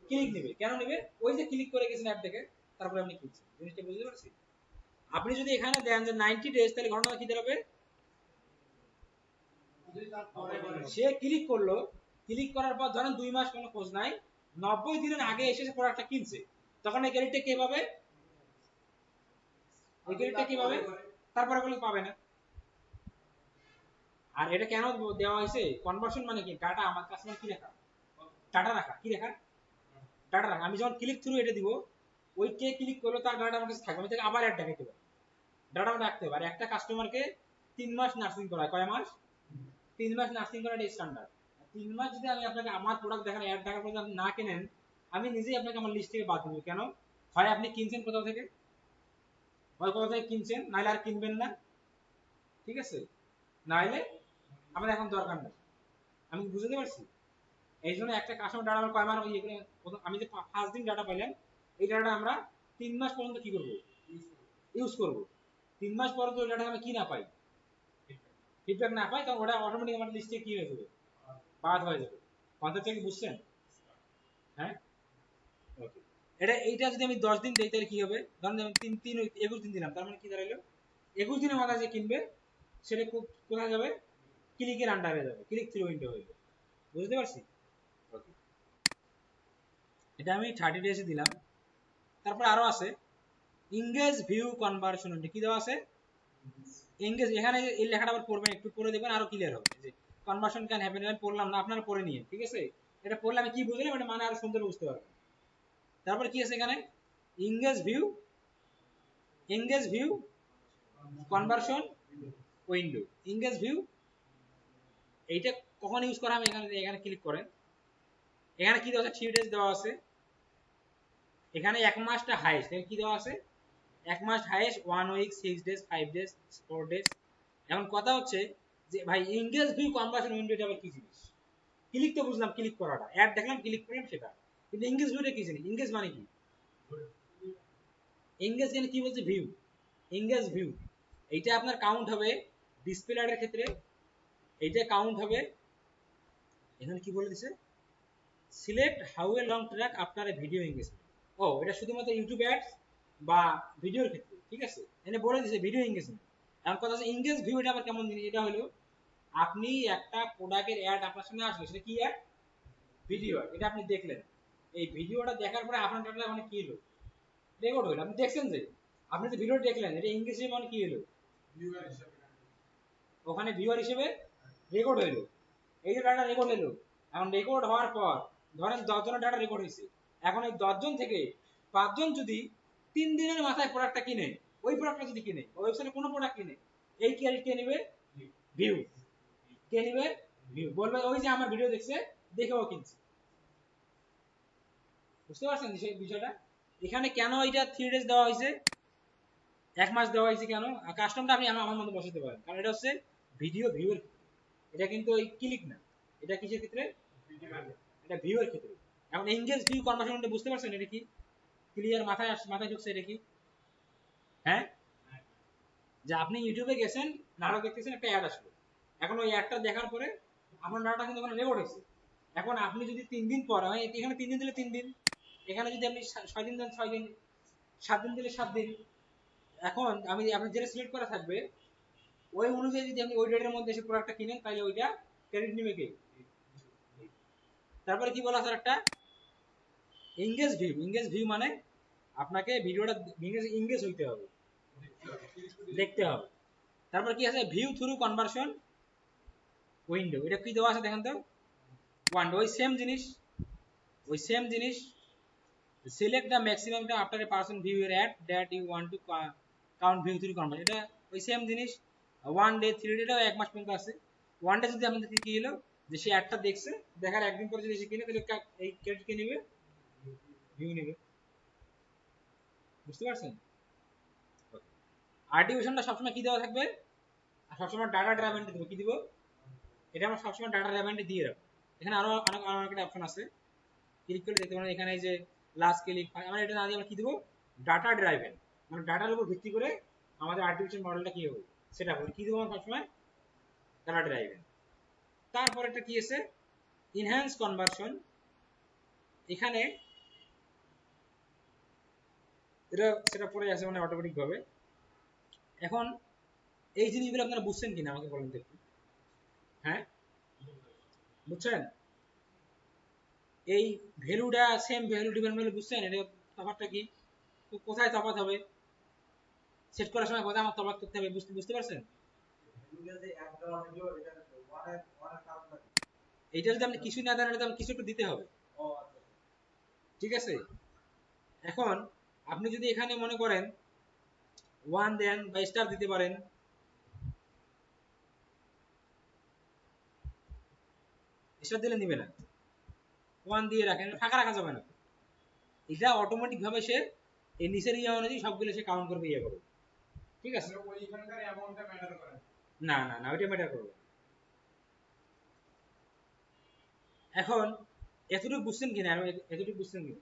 ক্লিক নেবে। কেন নেবে? ওই যে ক্লিক করে গেছেন অ্যাড থেকে, তারপরে আপনি কিনছেন। জিনিসটা বুঝতে পারছি? আপনি যদি এখানে দেন যে 90 ডেজ, তাহলে ঘটনা কি দাঁড়াবে? সে ক্লিক করলো, ক্লিক করার পর ধরেন 2 মাস কোনো খোঁজ নাই, 90 দিনের আগে এসে সে প্রোডাক্টটা কিনছে, তখন এই ক্রেডিটটা কে পাবে? এই ক্রেডিটটা কি পাবে? তারপরে বলে পাবে না। আর এটা কেন দেওয়া হয়েছে? কনভার্সন মানে কি? ডাটা আমার কাস্টমার কি রাখা? ডাটা রাখা। কি রাখা? ডাটা রাখা। আমি যখন ক্লিক থ্রু এটা দিব, ওই কে ক্লিক করলো তার ডাটা আমার কাছে থাকবে, আমি তাকে আবার অ্যাড দেখাইতে পারি, ডাটা রাখতে পারি। একটা কাস্টমারকে 3 মাস নার্সিং করা, কয় মাস? 3 মাস নার্সিং করা এটা স্ট্যান্ডার্ড। 3 মাস যদি আমি আপনাকে আমার প্রোডাক্ট দেখার অ্যাড দেখার পর আপনি না কেনেন, আমি নিজেই আপনাকে আমার লিস্ট থেকে বাদ দেবো। কেন? হয় আপনি কিনছেন কোথাও থেকে, হয় কোথাও থেকে কিনছেন, নাহলে আর কিনবেন না। ঠিক আছে? নাহলে আমার এখন দরকার নেই। আমি বুঝতে পারছি? এই জন্য একটা কাস্টমার ডাটা আমার কয় মাস ইয়ে করে, আমি যে 5 দিন ডাটা পাইলাম, এই ডাটা আমরা 3 মাস পর্যন্ত কি করব? ইউজ করব। 3 মাস পর তো ডাটা আমি কি না পাই, ফিডব্যাক না পাই, তখন ওটা অটোমেটিক আমার লিস্টে কি হয়ে যাবে? বাদ হয়ে যাবে। কনসেপ্টটা কি বুঝছেন? হ্যাঁ, ওকে। এইটা যদি আমি 10 দিন দেই, তাহলে কি হবে? ধরেন আমি 21 দিন দিলাম, তার মানে কি দাঁড়াইলো? 21 দিনের মাথায় যে কিনবে, সেটা কোথায় যাবে? ক্লিকের আন্ডারে যাবে, ক্লিক থ্রু উইন্ডো হয়ে যাবে। বুঝতে পারছি? ওকে, এটা আমি 30 ডেজে দিলাম। তারপর আরো আছে এনগেজ ভিউ কনভার্সন। কি দেওয়া আছে? এনগেজ। এখানে এই লেখাটা আবার পড়বেন, একটু পড়ে দেখবেন, আরো ক্লিয়ার হবে যে কনভার্সন ক্যান হ্যাপেন। আমি পড়লাম না, আপনারা পড়ে নিন। ঠিক আছে? এটা পড়লে আমি কি বুঝলাম, এটা মানে আরো সুন্দর বুঝতে পারবেন। তারপর কি আছে এখানে? Engage view, engage view conversion window. Engage view এইটা কখন ইউজ করা হবে? এখানে এখানে ক্লিক করেন। এখানে কি দেওয়া আছে? 3 ডেজ দেওয়া আছে। এখানে 1 মাসটা হাইয়েস্ট। এখানে কি দেওয়া আছে? 1 মাস highest, 1 week, 6 days, 5 days, 4 days. এখন কথা হচ্ছে যে ভাই এনগেজ ভিউ কনভার্সন উইন্ডো এটা আবার কি জিনিস? ক্লিক তো বুঝলাম, ক্লিক করাটা, অ্যাড দেখলাম, ক্লিক করলাম সেটা, কিন্তু এনগেজ ভিউটা কি জিনিস? এনগেজ মানে কি? এনগেজ মানে কি বলছে? ভিউ। এনগেজ ভিউ এইটা আপনার কাউন্ট হবে ডিসপ্লে অ্যাডের ক্ষেত্রে। এইটা কাউন্ট হবে, এখানে কি বলে দিছে? Select how a long track after a video engagement. ও, এটা শুধুমাত্র ইউটিউব অ্যাডস বা ভিডিওর ক্ষেত্রে। ঠিক আছে? এখানে বলে দিছে ভিডিও এনগেজমেন্ট। এখন কথা হচ্ছে এনগেজ ভিউ এটা আবার কেমন জিনিস? এটা হলো আপনি একটা প্রোডাক্টের অ্যাড আপনার সামনে আসলো, সেটা কি অ্যাড? ভিডিও। এটা আপনি দেখলেন, এই ভিডিওটা দেখার পরে আপনার ডাটা মানে কি হলো? রেকর্ড হলো। আপনি দেখছেন যে আপনি যে ভিডিও দেখলেন, এটা ইংলিশে মানে কি হলো? ওখানে ভিউয়ার হিসেবে রেকর্ড হইলো। এই যে ডাটা রেকর্ড হলো, এখন রেকর্ড হওয়ার পর ধরেন 10 জনের ডাটা রেকর্ড হয়েছে। এখন এই 10 জন থেকে 5 জন যদি 3 দিনের মাথায় প্রোডাক্টটা কিনে, ওই প্রোডাক্টটা যদি কিনে, ওয়েবসাইটে কোনো প্রোডাক্ট কিনে, এই ক্রেডিট কে নেবে? ভিউ। কে নেবে? ভিউ। বলবে ওই যে আমার ভিডিও দেখছে, দেখে ও কিনছে। বুঝতে পারছেন সেই বিষয়টা? এখানে কেন এটা 3 ডেজ দেওয়া হয়েছে, 1 মাস দেওয়া হয়েছে কেন? কাস্টমটা আপনি আমার মতো বসাতে পারেন, কারণ এটা হচ্ছে ভিডিও ভিউর, এটা কিন্তু ওই ক্লিক না। এটা কিসের ক্ষেত্রে? এটা ভিউয়ের ক্ষেত্রে। এখন এনগেজ ভিউ কনভার্সন বুঝতে পারছেন এটা কি? ক্লিয়ার মাথায় মাথায় ঢুকছে এটা কি? হ্যাঁ, যে আপনি ইউটিউবে গেছেন, নাটক দেখতেছেন, একটা অ্যাড আসলো। এখন ওই অ্যাডটা দেখার পরে আপনার ডাটা কিন্তু ওখানে রেকর্ড হয়েছে। এখন আপনি যদি 3 দিন পর হয়, এখানে 3 দিন দিলে 3 দিন, এখানে যদি আপনি 6 দিন দেন 6 দিন, 7 দিন দিলে 7 দিন। এখন আমি আপনি যেটা সিলেক্ট করা থাকবে ওই অনুযায়ী যদি আপনি ওই ডেটের মধ্যে এসে প্রোডাক্টটা কিনেন তাহলে ওইটা ক্রেডিট নেবে কে? তারপরে কি বলা আছে একটা এঙ্গেজ ভিউ। এঙ্গেজ ভিউ মানে আপনাকে ভিডিওটা এঙ্গেজ হইতে হবে, দেখতে হবে। তারপর কি আছে ভিউ থ্রু কনভার্সন উইন্ডো, এটা কি দেওয়া আছে দেখেন তো, ওয়ান ওই সেম জিনিস select the maximum time after a person view your ad that you want to count view through conversion, এটা ওই সেম জিনিস 1 ডে 3 ডে, এটাও 1 মাস পর্যন্ত আছে। 1 ডে যদি আমাদের কি হলো যে সে অ্যাডটা দেখছে, দেখার একদিন পরে যদি সে কিনে তাহলে এই ক্রেডিট কে নেবে? ভিউ নেবে। বুঝতে পারছেন? আর্টিফিশিয়ালটা সবসময় কি দেওয়া থাকবে? আর সবসময় ডাটা ড্রাইভেন দিব, কি দিব? এটা আমরা সবসময় ডাটা ড্রাইভেন দিয়ে রাখবো। এখানে আরো অনেক অপশন আছে, ক্লিক করে দেখতে পারেন। এখানে এই যে লাস্ট ক্লিক, আমরা এটা না দিয়ে আমরা কি দিব? ডাটা ড্রাইভেন, মানে ডাটার উপর ভিত্তি করে আমাদের আর্টিফিশিয়াল মডেলটা কি হবে সেটা হবে। কি দিব আমরা সবসময়? Data driven. তারপর একটা কি আছে ইনহ্যান্স কনভার্সন, এখানে এটা সেটা পড়ে আছে মানে অটোমেটিক ভাবে। এখন এই জিনিসগুলো আপনারা বুঝছেন কিনা আমাকে বলেন তো একটু। হ্যাঁ বুঝছেন? এই ভ্যালুটা সেম ভ্যালু ডিফারেন্ট ভ্যালু বুঝছেন? এটা তফাৎটা কি? তো কোথায় তফাৎ হবে? সেট করার সময় কোথায় আমার তফাৎ করতে হবে, বুঝতে পারছেন? এইটা যদি আপনি কিছু না জানেন, তাহলে কিছু একটু দিতে হবে। ঠিক আছে? এখন আপনি যদি এখানে মনে করেন 1 দেন বা স্টার দিতে পারেন, স্টার দিলে নিবে না, 1 দিয়ে রাখেন, ফাঁকা রাখা যাবে না। এটা অটোমেটিক ভাবে সে এই নিচের ইয়ে অনুযায়ী সবগুলো সে কাউন্ট করবে, ইয়ে করবে। ঠিক আছে? ওইখানকার অ্যামাউন্টটা ম্যাটার করে না। না না ওইটা ম্যাটার করবে। এখন এতটুকু বুঝছেন কিনা? আর এতটুকু বুঝছেন কিনা?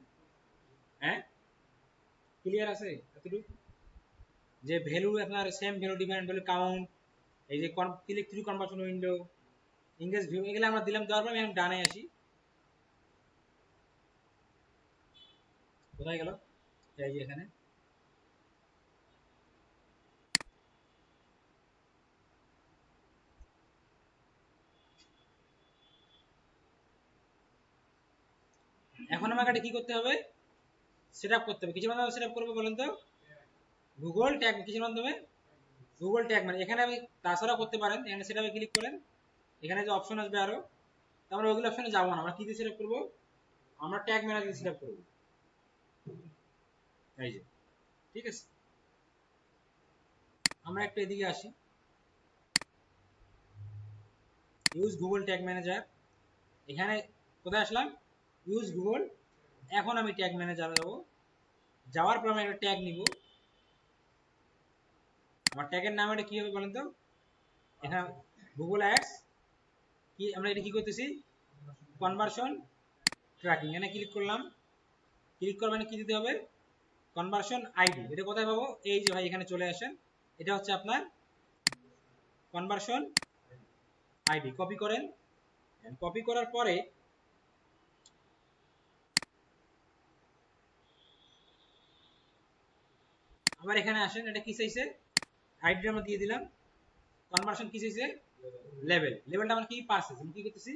হ্যাঁ ক্লিয়ার আছে এতটুকু? যে ভ্যালু আপনার same value different value count, এই যে click through conversion window, engage view, এগুলো আমরা দিলাম। দেওয়ার পর আমি এখন ডানে আসি। কোথায় গেল? এই যে এখানে এখন আমাকে এটা কি করতে হবে? সেট আপ করতে হবে। কিসের মাধ্যমে সেট আপ করবো বলেন তো? Google tag. কিসের মাধ্যমে? Google tag. মানে এখানে আমি তাছাড়া করতে পারেন, এখানে সেট আপে ক্লিক করেন, এখানে যে অপশন আসবে আরো, আমরা ওইগুলো অপশনে যাবো না। আমরা কি দিয়ে সেট আপ করবো? আমরা ট্যাগ ম্যানেজার দিয়ে সেট আপ করবো। এই যে ঠিক আছে, আমরা একটু এদিকে আসি, ইউজ গুগল ট্যাগ ম্যানেজার। এখানে কোথায় আসলাম? Use Google. এখন আমি ট্যাগ ম্যানেজার যাবো, যাওয়ার পর আমি একটা ট্যাগ নিব। আমার ট্যাগের নাম এটা কি হবে বলেন তো? এখানে গুগল অ্যাডস, কি আমরা এটা কি করতেছি? Conversion tracking. এখানে ক্লিক করলাম, ক্লিক করবেন, কি দিতে হবে? Conversion ID. এটা কোথায় পাবো? এই যে ভাই এখানে চলে আসেন, এটা হচ্ছে আপনার কনভার্সন আইডি। কপি করেন, কপি করার পরে আবার এখানে আসেন, এটা কি চাইছে? আইডি আমরা দিয়ে দিলাম। কনভার্সন কি চাইছে? লেভেল। লেভেলটা আমরা কি? পারচেজ। আমি কি করতেছি?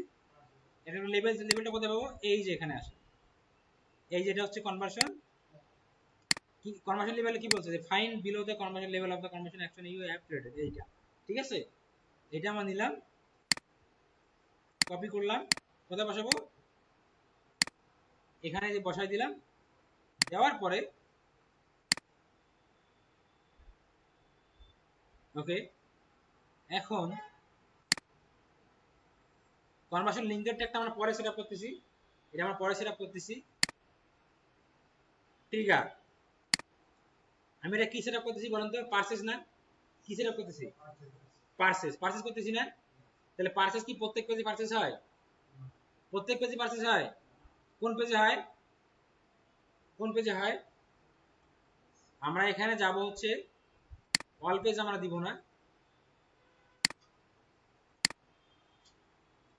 এটা লেভেল, লেভেলটা কোথায় পাবো? এই যে এখানে আসে, এই যে এটা হচ্ছে কনভার্সন। কি কনভার্সন লেভেলে কি বলছে? যে find below the conversion level of the conversion action you have created, এইটা। ঠিক আছে? এটা আমরা নিলাম, কপি করলাম, কোথায় বসাবো? এখানে যে বসাই দিলাম। দেওয়ার পরে ওকে, এখন কনভার্সন লিঙ্কের ট্যাগটা আমরা পরে সেটআপ করতেছি, এটা আমরা পরে সেটআপ করতেছি। ট্রিগার, আমি এটা কি সেটআপ করতেছি বলেন তো? পারচেজ না? কি সেটআপ করতেছি? পারচেজ। পারচেজ করতেছি না? তাহলে পারচেজ কি প্রত্যেক পেজে পারচেজ হয়? প্রত্যেক পেজে পারচেজ হয়? কোন পেজে হয়? কোন পেজে হয়? আমরা এখানে যাব হচ্ছে অল পেজ, আমরা দিব না,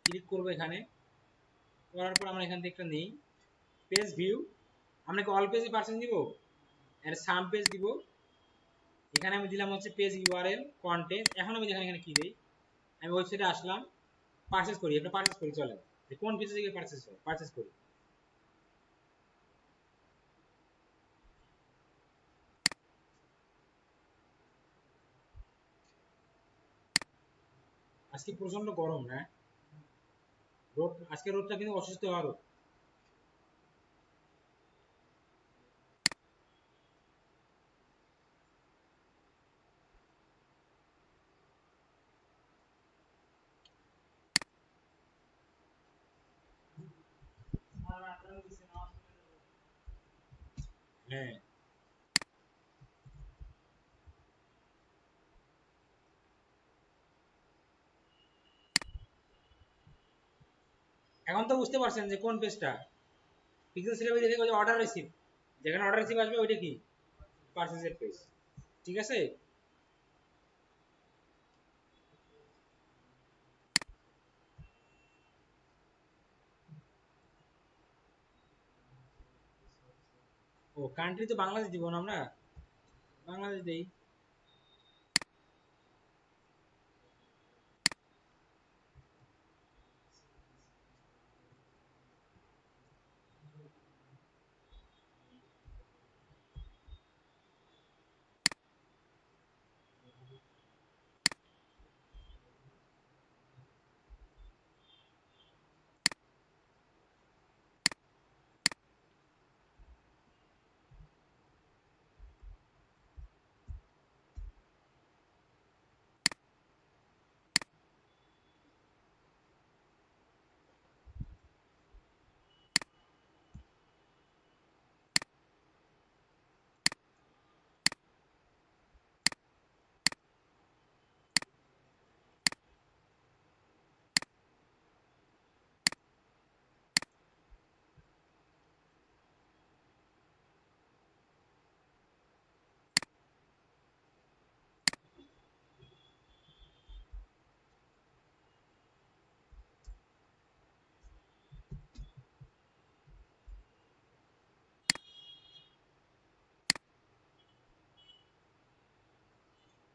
ক্লিক করবো এখানে, করার পর আমরা এখান থেকে একটা নেই পেজ ভিউ, আমরা কি অল পেজে পার্সেন্ট দিব, এর সাম পেজ দিব, এখানে আমি দিলাম হচ্ছে পেজ ইউআরএল কন্টেন্ট। এখন আমি দেখেন এখানে কি দেই, আমি ওয়েবসাইটে আসলাম, পারচেজ করি, একটা পারচেজ করি, চলেন যে কোন পেজে থেকে পারচেজ হয়, পারচেজ করি। আজকে প্রচন্ড গরম না, রোদ, আজকে রোদটা কিন্তু অসুস্থ হওয়ার রোদ। হ্যাঁ, এখন তো বুঝতে পারছেন যে কোন পেজটা, পিক্সেল সিলেবাস দেখে ওই অর্ডার রিসিভ, যেখানে অর্ডার রিসিভ আসবে ওইটা কি পারচেজের পেজ, ঠিক আছে। ও কান্ট্রি তো বাংলাদেশ দিব না আমরা, বাংলাদেশ দেই।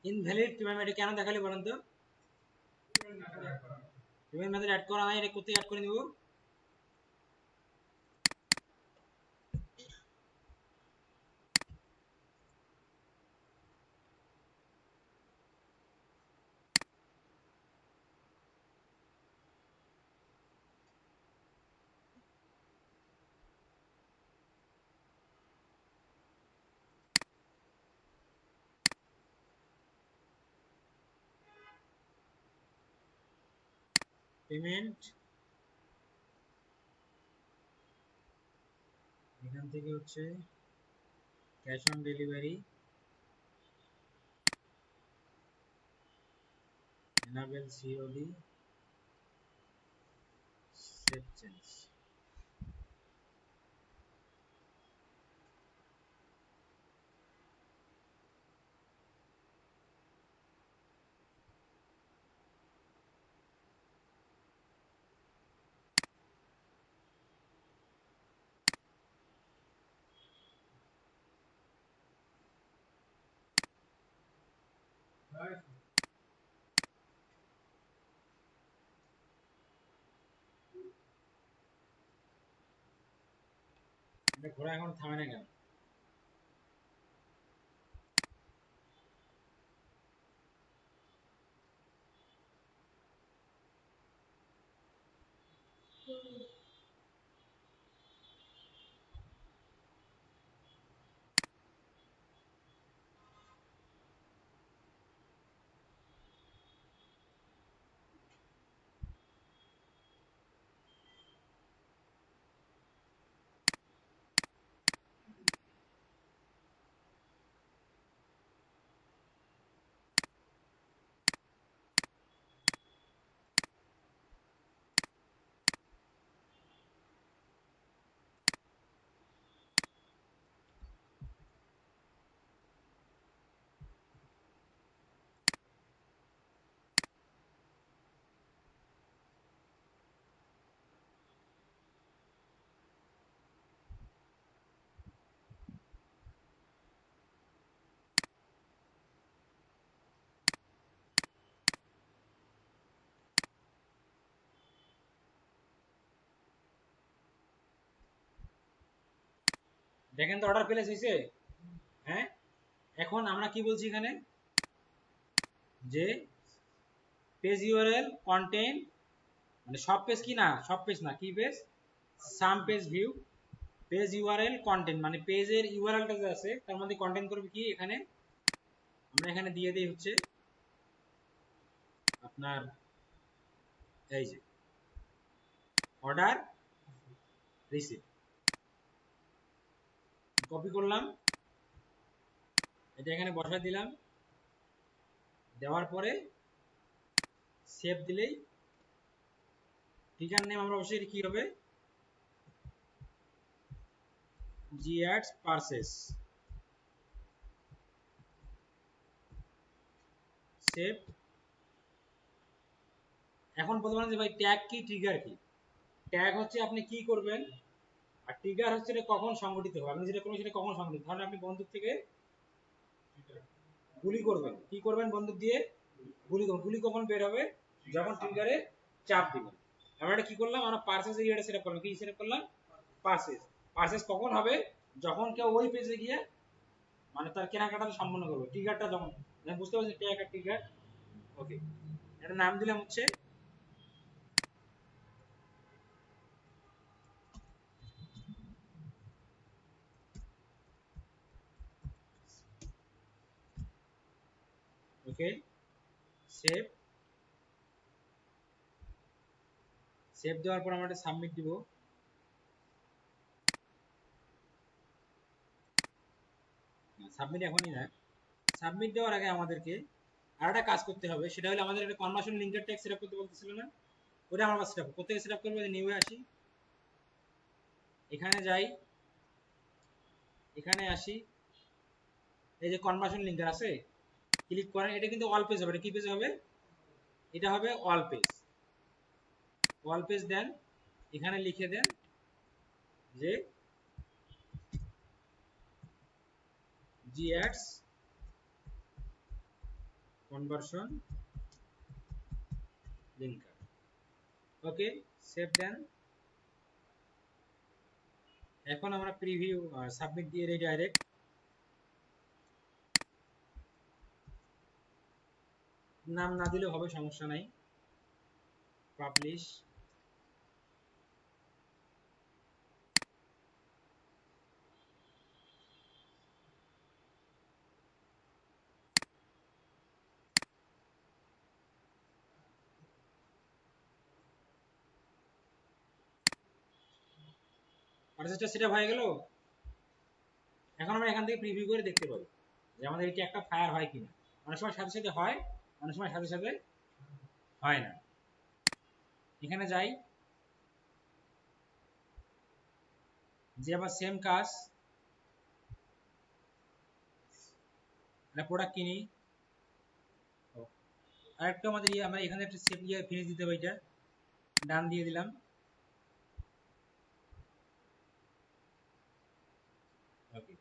ইনভ্যালিড পেমেন্ট, এটা কেন দেখালি বলেন তো, পেমেন্ট মেথড অ্যাড করা নাই, এটা কোথায় অ্যাড করে নিব, পেমেন্ট, এখান থেকে হচ্ছে cash on delivery, enable COD, save change. এটা ঘোরা এখন থামে না কেন, দেখেন তো অর্ডার প্লেস হয়েছে। হ্যাঁ, এখন আমরা কি বলছি এখানে যে পেজ ইউআরএল কন্টেন্ট, মানে সব পেজ কি না, সব পেজ না, কি page, some page view, page URL content, মানে পেজের ইউআরএলটা যে আছে তার মধ্যে কন্টেন্ট করবে কি, এখানে আমরা এখানে দিয়ে দিই হচ্ছে আপনার এই যে অর্ডার রিসিভ, কপি করলাম, এটা এখানে বসাই দিলাম, দেওয়ার পরে সেভ দিলেই ঠিকানা নেম আমরা অবশ্যই কি হবে, gAds পারচেস, সেভ। এখন বলতে পারেন যে ভাই ট্যাগ কি, ট্রিগার কি। ট্যাগ হচ্ছে আপনি কি করবেন, আর ট্রিগার হচ্ছে এটা কখন সংগঠিত হবে, আপনি যেটা করবেন সেটা কখন সংগঠিত। তাহলে আপনি বন্দুক থেকে গুলি করবেন, কি করবেন, বন্দুক দিয়ে গুলি করবেন, গুলি কখন বের হবে, যখন ট্রিগারে চাপ দিবেন। আমরা এটা কি করলাম, আমরা পারচেস এরিয়াটা সেট করলাম, কি সেট করলাম, পারচেস। পারচেস কখন হবে, যখন কেউ ওই পেজে গিয়ে মানে তার কেনাকাটা সম্পন্ন করবে, ট্রিগারটা যখন, বুঝতে পারছেন ট্যাগ আর ট্রিগার। ওকে, এটা নাম দিলাম হচ্ছে ওকে, সেভ। সেভ দেওয়ার পর আমরা এটা সাবমিট দিব। সাবমিট এখনই না, সাবমিট দেওয়ার আগে আমাদেরকে আর একটা কাজ করতে হবে, সেটা হলো আমাদের একটা কনভার্সন লিঙ্কের ট্যাগ সেটআপ করতে বলতেছিল না, ওটা আমরা সেটআপ করতে সেটআপ করব। নিউয়ে আসি, এখানে যাই, এখানে আসি, এই যে কনভার্সন লিঙ্কার আছে, ক্লিক করেন, এটা কিন্তু অল পেজ হবে, এটা কি পেজ হবে, এটা হবে অল পেজ। অল পেজ দেন, এখানে লিখে দেন যে gAds conversion linker. Okay, save দেন। এখন আমরা প্রিভিউ সাবমিট দিয়ে ডাইরেক্ট, নাম না দিলেও হবে, সমস্যা নাই, পাবলিশ। প্রসেসটা সেটআপ হয়ে গেল। এখন আমরা এখান থেকে প্রিভিউ করে দেখতে পাবো যে আমাদের এটি একটা ফায়ার হয় কিনা। অনেক সময় সাথে সাথে হয়, অনেক সময় সাথে সাথে হয় না। এখানে যাই, যে আবার সেম কাজ, একটা প্রোডাক্ট কিনি, আরেকটা আমাদের আমরা এখানে একটা সেভ ফিনিশ দিতে হবে, এটা ডান দিয়ে দিলাম। ওকে,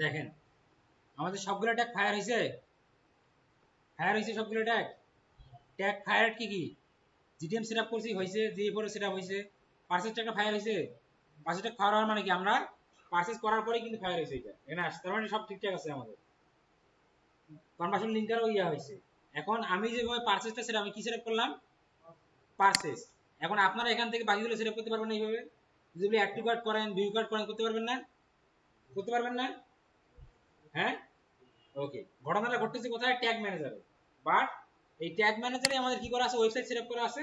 দেখেন আমাদের সবগুলো ট্যাগ ফায়ার হয়েছে, ফায়ার হয়েছে সবগুলো ট্যাগ। ট্যাগ ফায়ার কি কি, জিটিএম সেটআপ করছি হয়েছে, জিএফও সেটআপ হয়েছে, পারচেজ ট্যাগটা ফায়ার হয়েছে। পারচেজ ট্যাগ ফায়ার হওয়ার মানে কি, আমরা পারচেজ করার পরেই কিন্তু ফায়ার হয়েছে এটা, এখানে আসছে, তার মানে সব ঠিকঠাক আছে আমাদের। কনভার্সন লিঙ্কারও ইয়া হয়েছে। এখন আমি যেভাবে পারচেজটা সেটা আমি কি সেটআপ করলাম, পারচেজ। এখন আপনারা এখান থেকে বাকিগুলো সেটআপ করতে পারবেন না এইভাবে, যদি অ্যাড টু কার্ট করেন, ভিউ কার্ট করেন, করতে পারবেন না, করতে পারবেন না। হ্যাঁ, ওকে, ঘটনাটা ঘটতেছে কোথায়, ট্যাগ ম্যানেজারে। বাট এই ট্যাগ ম্যানেজারে আমাদের কি করা আছে, ওয়েবসাইট সেটআপ করা আছে,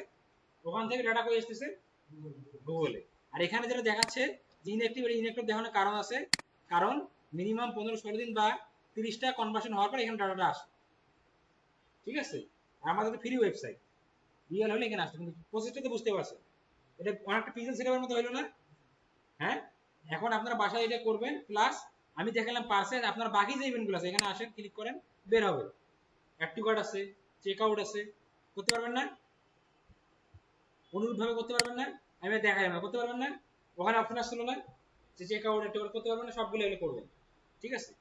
ওখান থেকে ডাটা কই আসতেছে গুগলে। আর এখানে যেটা দেখাচ্ছে যে ইনঅ্যাক্টিভ, ইনঅ্যাক্টিভ দেখানোর কারণ আছে, কারণ মিনিমাম 15-16 দিন বা 30টা কনভার্সন হওয়ার পর এখানে ডাটাটা আসে, ঠিক আছে। আর আমাদের তো ফ্রি ওয়েবসাইট, রিয়েল হলে এখানে আসছে, কিন্তু প্রসেসটা তো বুঝতে পারছেন, এটা অনেকটা পিজন সেটআপের মতো হলো না? হ্যাঁ, এখন আপনারা বাসায় এটা করবেন, প্লাস আমি দেখালাম পার্সেল, আপনার বাকি যে ইভেন্টগুলো আছে এখানে আসেন, ক্লিক করেন, বের হবে, অ্যাড টু কার্ট আছে, চেক আউট আছে, করতে পারবেন না? অনুরূপভাবে করতে পারবেন না? আমি দেখাই না, করতে পারবেন না? ওখানে অপশন আসছিল না যে check out, add to cart করতে পারবেন না? সবগুলো এগুলো করবেন, ঠিক আছে।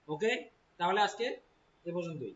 ওকে, তাহলে আজকে এ পর্যন্তই।